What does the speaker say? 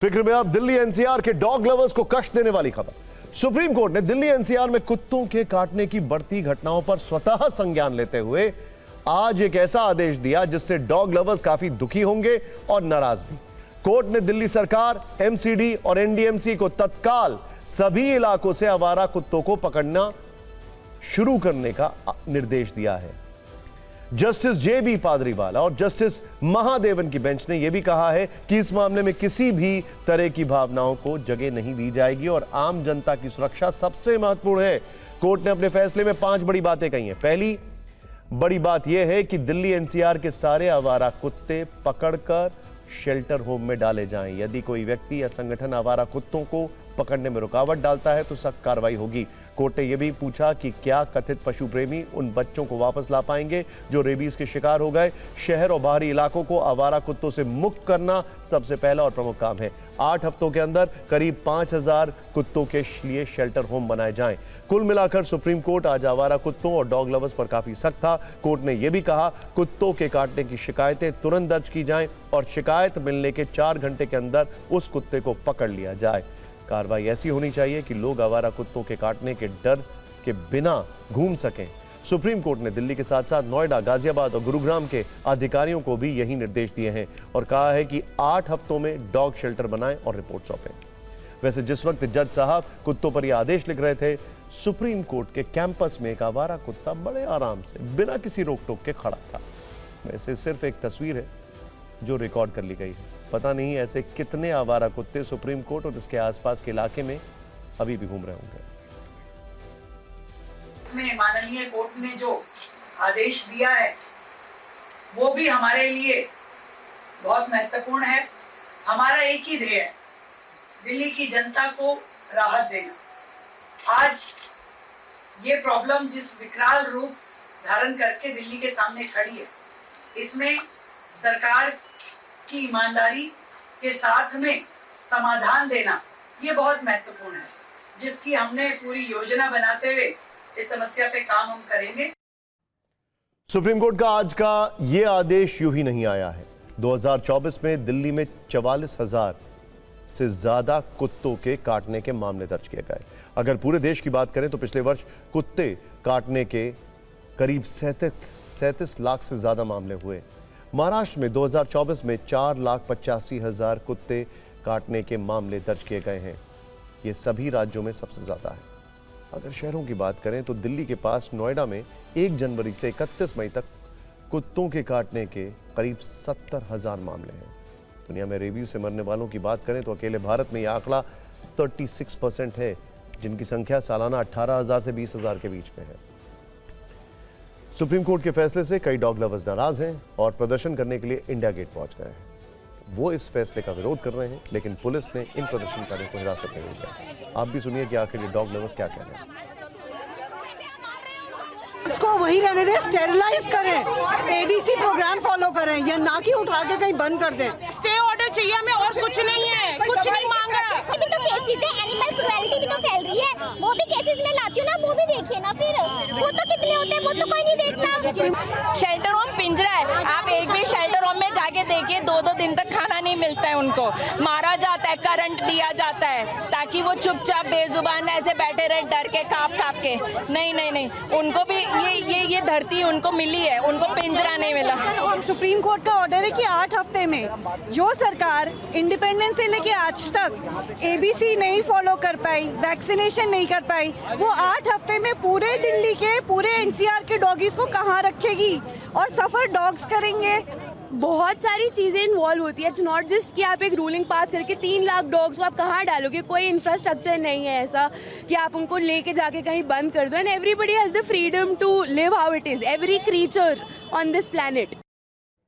फिक्र में अब दिल्ली एनसीआर के डॉग लवर्स को कष्ट देने वाली खबर। सुप्रीम कोर्ट ने दिल्ली एनसीआर में कुत्तों के काटने की बढ़ती घटनाओं पर स्वतः संज्ञान लेते हुए आज एक ऐसा आदेश दिया जिससे डॉग लवर्स काफी दुखी होंगे और नाराज भी। कोर्ट ने दिल्ली सरकार, एमसीडी और एनडीएमसी को तत्काल सभी इलाकों से आवारा कुत्तों को पकड़ना शुरू करने का निर्देश दिया है। जस्टिस जेबी पादरीवाला और जस्टिस महादेवन की बेंच ने यह भी कहा है कि इस मामले में किसी भी तरह की भावनाओं को जगह नहीं दी जाएगी और आम जनता की सुरक्षा सबसे महत्वपूर्ण है। कोर्ट ने अपने फैसले में 5 बड़ी बातें कही हैं। पहली बड़ी बात यह है कि दिल्ली एनसीआर के सारे आवारा कुत्ते पकड़कर शेल्टर होम में डाले जाएं। यदि कोई व्यक्ति या संगठन आवारा कुत्तों को पकड़ने में रुकावट डालता है तो सख्त कार्रवाई होगी। कोर्ट ने यह भी पूछा कि क्या कथित पशु प्रेमी उन बच्चों को वापस ला पाएंगे जो रेबीज के शिकार हो गए। शहर और बाहरी इलाकों को आवारा कुत्तों से मुक्त करना सबसे पहला और प्रमुख काम है। 8 हफ्तों के अंदर करीब 5000 कुत्तों के लिए शेल्टर होम बनाए जाएं। कुल मिलाकर सुप्रीम कोर्ट आज आवारा कुत्तों और डॉग लवर्स पर काफी सख्त था। कोर्ट ने यह भी कहा कुत्तों के काटने की शिकायतें तुरंत दर्ज की जाएं और शिकायत मिलने के 4 घंटे के अंदर उस कुत्ते को पकड़ लिया जाए। कार्रवाई ऐसी होनी चाहिए कि लोग आवारा कुत्तों के काटने के डर के बिना घूम सकें। सुप्रीम कोर्ट ने दिल्ली के साथ साथ नोएडा, गाजियाबाद और गुरुग्राम के अधिकारियों को भी यही निर्देश दिए हैं और कहा है कि 8 हफ्तों में डॉग शेल्टर बनाएं और रिपोर्ट सौंपें। वैसे जिस वक्त जज साहब कुत्तों पर यह आदेश लिख रहे थे, सुप्रीम कोर्ट के कैंपस में एक आवारा कुत्ता बड़े आराम से बिना किसी रोक टोक के खड़ा था। वैसे सिर्फ एक तस्वीर है जो रिकॉर्ड कर ली गई है। पता नहीं ऐसे कितने आवारा कुत्ते सुप्रीम कोर्ट और इसके आसपास के इलाके में अभी भी घूम रहे होंगे। इसमें माननीय कोर्ट ने जो आदेश दिया है वो भी हमारे लिए बहुत महत्वपूर्ण है। हमारा एक ही ध्येय है, दिल्ली की जनता को राहत देना। आज ये प्रॉब्लम जिस विकराल रूप धारण करके दिल्ली के सामने खड़ी है, इसमें सरकार की ईमानदारी के साथ में समाधान देना ये बहुत महत्वपूर्ण है, जिसकी हमने पूरी योजना बनाते हुए इस समस्या पे काम हम करेंगे। सुप्रीम कोर्ट का आज का ये आदेश यूं ही नहीं आया है। 2024 में दिल्ली में 44,000 से ज्यादा कुत्तों के काटने के मामले दर्ज किए गए। अगर पूरे देश की बात करें तो पिछले वर्ष कुत्ते काटने के करीब 37 लाख से ज्यादा मामले हुए। महाराष्ट्र में 2024 में 4,85,000 कुत्ते काटने के मामले दर्ज किए गए हैं। ये सभी राज्यों में सबसे ज्यादा है। अगर शहरों की बात करें तो दिल्ली के पास नोएडा में 1 जनवरी से 31 मई तक कुत्तों के काटने के करीब 70,000 मामले हैं। दुनिया में रेबीज से मरने वालों की बात करें तो अकेले भारत में यह आंकड़ा 36% है, जिनकी संख्या सालाना 18,000 से 20,000 के बीच में है। सुप्रीम कोर्ट के फैसले से कई डॉग लवर्स नाराज हैं और प्रदर्शन करने के लिए इंडिया गेट पहुंच गए हैं। वो इस फैसले का विरोध कर रहे हैं, लेकिन पुलिस ने इन प्रदर्शनकारियों को हिरासत में लिया। आप भी सुनिए कि आखिर ये डॉग लवर्स क्या कह रहे हैं। इसको वही रहने दें, स्टेरिलाइज करें, एबीसी प्रोग्राम फॉलो करें, या ना कि उठा के कहीं बंद कर दें। स्टे ऑर्डर चाहिए हमें और कुछ नहीं है, कुछ नहीं मांगा। अभी तो केसेस है, एनिमल क्रुएल्टी भी तो फैल रही है। वो भी केसेस में लाती हूँ ना, वो भी देखिए ना, फिर वो तो कितने होते हैं वो तो कोई नहीं देखता। शेल्टर होम पिंजरा है, आप एक भी शेल्टर होम में जाके देखिए 2-2 दिन तक खाना नहीं मिलता है उनको, मारा जाता है, करंट दिया जाता है ताकि वो चुपचाप बेजुबान ऐसे बैठे रहे डर के काप के। नहीं, उनको भी ये धरती उनको मिली है, उनको पिंजरा नहीं मिला। सुप्रीम कोर्ट का ऑर्डर है कि 8 हफ्ते में जो सरकार इंडिपेंडेंस से लेके आज तक एबीसी नहीं फॉलो कर पाई, वैक्सीनेशन नहीं कर पाई, वो 8 हफ्ते में पूरे दिल्ली के पूरे एनसीआर के डॉगीज को कहाँ रखेगी और सफर डॉग्स करेंगे। बहुत सारी चीज़ें इन्वॉल्व होती है। इट्स नॉट जस्ट कि आप एक रूलिंग पास करके 3 लाख डॉग्स को आप कहाँ डालोगे। कोई इंफ्रास्ट्रक्चर नहीं है ऐसा कि आप उनको लेके जाके कहीं बंद कर दो। And everybody has the freedom to live how it is, every creature on this planet.